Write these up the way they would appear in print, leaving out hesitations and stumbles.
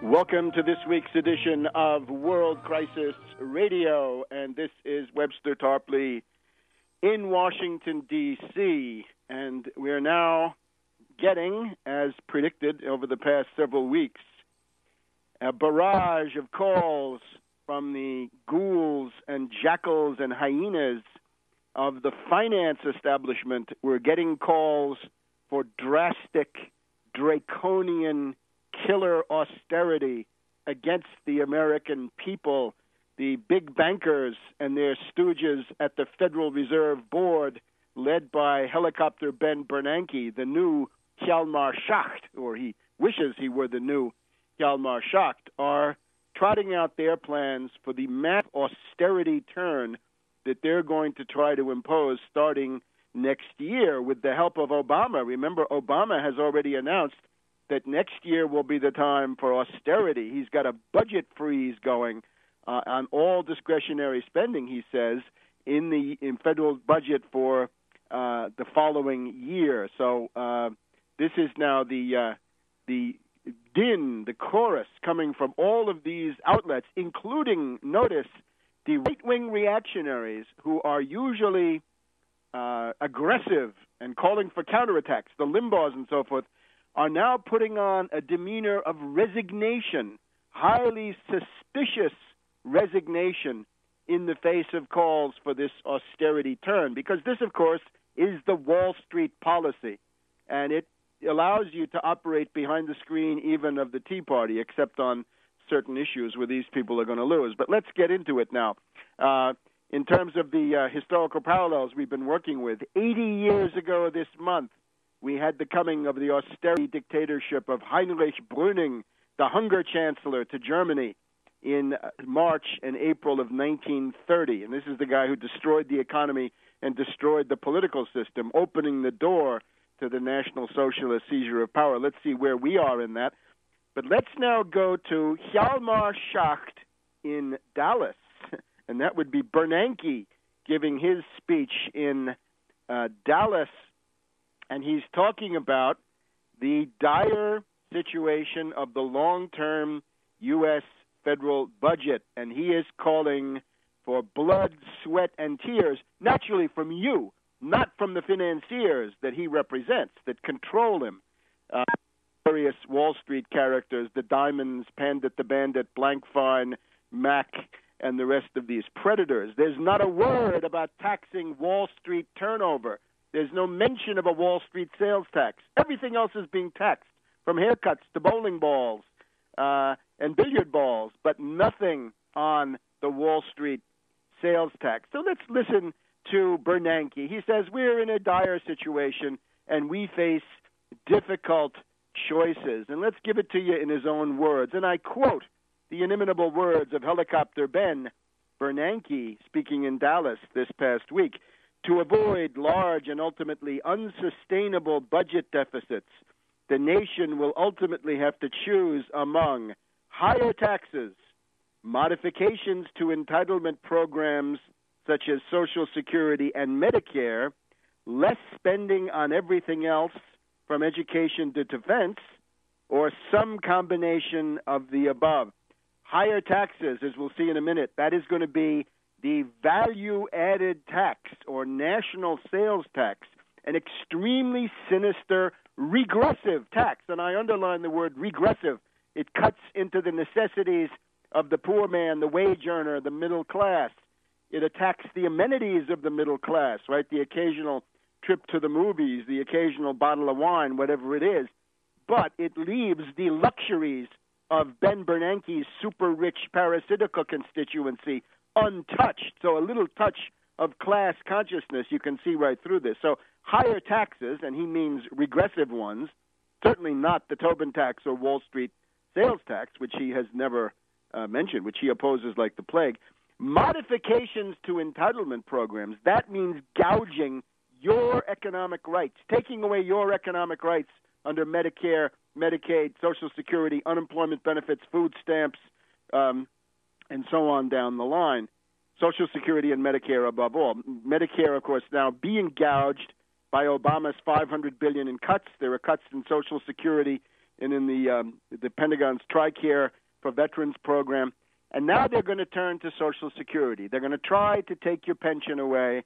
Welcome to this week's edition of World Crisis Radio, and this is Webster Tarpley in Washington, D.C., and we're now getting, as predicted over the past several weeks, a barrage of calls from the ghouls and jackals and hyenas of the finance establishment. We're getting calls for drastic, draconian, killer austerity against the American people. The big bankers and their stooges at the Federal Reserve Board, led by helicopter Ben Bernanke, the new Hjalmar Schacht, or he wishes he were the new Hjalmar Schacht, are trotting out their plans for the mass austerity turn that they're going to try to impose starting next year with the help of Obama. Remember, Obama has already announced that next year will be the time for austerity. He's got a budget freeze going on all discretionary spending, he says, in federal budget for the following year. So this is now the din, the chorus coming from all of these outlets, including, notice, the right-wing reactionaries who are usually aggressive and calling for counterattacks, the Limbaughs and so forth, are now putting on a demeanor of resignation, highly suspicious resignation in the face of calls for this austerity turn, because this, of course, is the Wall Street policy, and it allows you to operate behind the screen even of the Tea Party, except on certain issues where these people are going to lose. But let's get into it now. In terms of the historical parallels we've been working with, 80 years ago this month, we had the coming of the austerity dictatorship of Heinrich Brüning, the hunger chancellor, to Germany in March and April of 1930. And this is the guy who destroyed the economy and destroyed the political system, opening the door to the National Socialist seizure of power. Let's see where we are in that. But let's now go to Hjalmar Schacht in Dallas, and that would be Bernanke giving his speech in Dallas. And he's talking about the dire situation of the long-term U.S. federal budget. And he is calling for blood, sweat, and tears, naturally from you, not from the financiers that he represents, that control him. Various Wall Street characters, the Diamonds, Pandit the Bandit, Blankfein, Mac, and the rest of these predators. There's not a word about taxing Wall Street turnover. There's no mention of a Wall Street sales tax. Everything else is being taxed, from haircuts to bowling balls and billiard balls, but nothing on the Wall Street sales tax. So let's listen to Bernanke. He says, we're in a dire situation, and we face difficult choices. And let's give it to you in his own words. And I quote the inimitable words of helicopter Ben Bernanke, speaking in Dallas this past week. To avoid large and ultimately unsustainable budget deficits, the nation will ultimately have to choose among higher taxes, modifications to entitlement programs such as Social Security and Medicare, less spending on everything else from education to defense, or some combination of the above. Higher taxes, as we'll see in a minute, that is going to be the value-added tax or national sales tax, an extremely sinister, regressive tax. And I underline the word regressive. It cuts into the necessities of the poor man, the wage earner, the middle class. It attacks the amenities of the middle class, right? The occasional trip to the movies, the occasional bottle of wine, whatever it is. But it leaves the luxuries of Ben Bernanke's super-rich parasitical constituency untouched. So a little touch of class consciousness you can see right through this. So higher taxes, and he means regressive ones, certainly not the Tobin tax or Wall Street sales tax, which he has never mentioned, which he opposes like the plague. Modifications to entitlement programs, that means gouging your economic rights, taking away your economic rights under Medicare, Medicaid, Social Security, unemployment benefits, food stamps, and so on down the line. Social Security and Medicare above all. Medicare, of course, now being gouged by Obama's $500 billion in cuts. There are cuts in Social Security and in the Pentagon's TRICARE for Veterans program. And now they're going to turn to Social Security. They're going to try to take your pension away.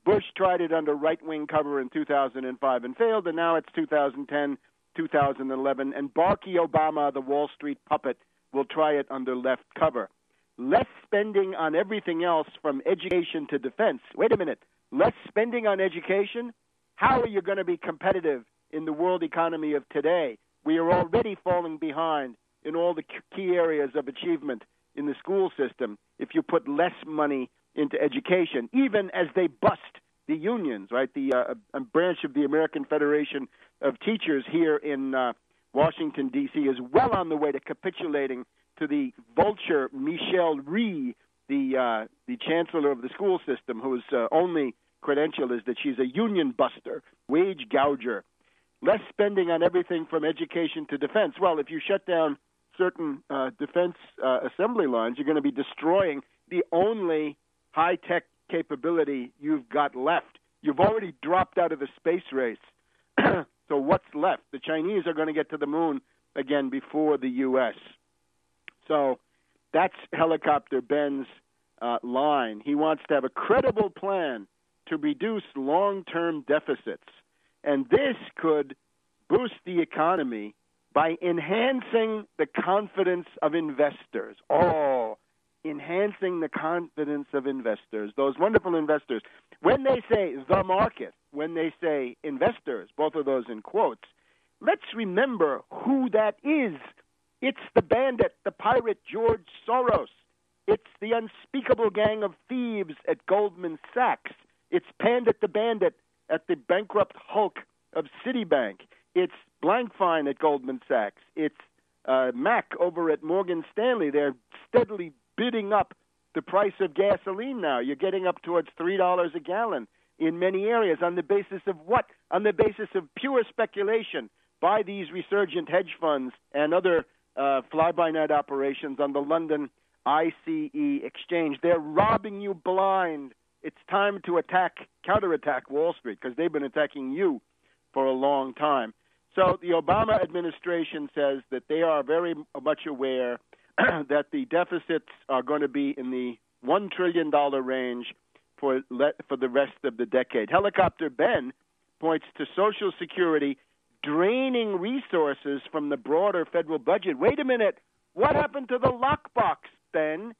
Bush tried it under right-wing cover in 2005 and failed, and now it's 2010, 2011. And Barack Obama, the Wall Street puppet, will try it under left cover. Less spending on everything else from education to defense. Wait a minute. Less spending on education? How are you going to be competitive in the world economy of today? We are already falling behind in all the key areas of achievement in the school system if you put less money into education, even as they bust the unions, right? The branch of the American Federation of Teachers here in Washington, D.C. is well on the way to capitulating to the vulture Michelle Rhee, the chancellor of the school system, whose only credential is that she's a union buster, wage gouger. Less spending on everything from education to defense. Well, if you shut down certain defense assembly lines, you're going to be destroying the only high-tech capability you've got left. You've already dropped out of the space race. So what's left? The Chinese are going to get to the moon again before the U.S. So that's Helicopter Ben's line. He wants to have a credible plan to reduce long-term deficits. And this could boost the economy by enhancing the confidence of investors. Oh, enhancing the confidence of investors, those wonderful investors. When they say the market, when they say investors, both of those in quotes, let's remember who that is. It's the bandit, the pirate George Soros. It's the unspeakable gang of thieves at Goldman Sachs. It's Pandit the Bandit at the bankrupt hulk of Citibank. It's Blankfein at Goldman Sachs. It's Mac over at Morgan Stanley. They're steadily bidding up the price of gasoline now. You're getting up towards $3 a gallon in many areas. On the basis of what? On the basis of pure speculation by these resurgent hedge funds and other fly-by-night operations on the London ICE exchange. They're robbing you blind. It's time to counterattack Wall Street, because they've been attacking you for a long time. So the Obama administration says that they are very much aware that the deficits are going to be in the $1 trillion range for the rest of the decade. Helicopter Ben points to Social Security draining resources from the broader federal budget. Wait a minute. What happened to the lockbox, Ben?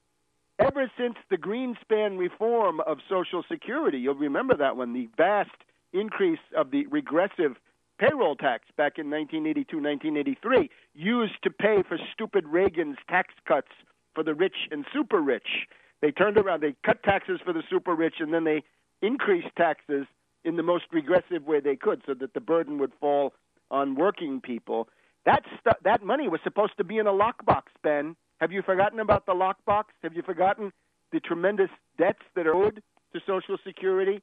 Ever since the Greenspan reform of Social Security, you'll remember that one, the vast increase of the regressive payroll tax back in 1982, 1983, used to pay for stupid Reagan's tax cuts for the rich and super rich. They turned around, they cut taxes for the super rich, and then they increased taxes in the most regressive way they could so that the burden would fall on working people. That money was supposed to be in a lockbox, Ben. Have you forgotten about the lockbox? Have you forgotten the tremendous debts that are owed to Social Security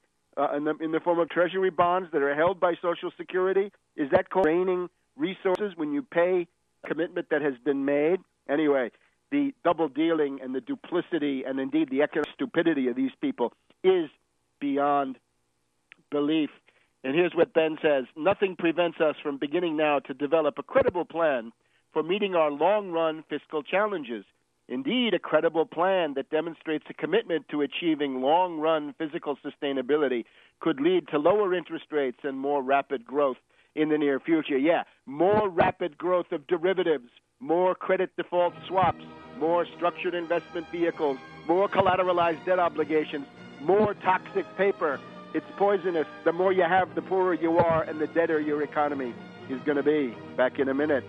in the form of Treasury bonds that are held by Social Security? Is that called draining resources when you pay a commitment that has been made? Anyway, the double dealing and the duplicity and indeed the economic stupidity of these people is beyond belief. And here's what Ben says: nothing prevents us from beginning now to develop a credible plan for meeting our long-run fiscal challenges. Indeed, a credible plan that demonstrates a commitment to achieving long-run physical sustainability could lead to lower interest rates and more rapid growth in the near future. Yeah, more rapid growth of derivatives, more credit default swaps, more structured investment vehicles, more collateralized debt obligations, more toxic paper. It's poisonous. The more you have, the poorer you are, and the deader your economy is going to be. Back in a minute.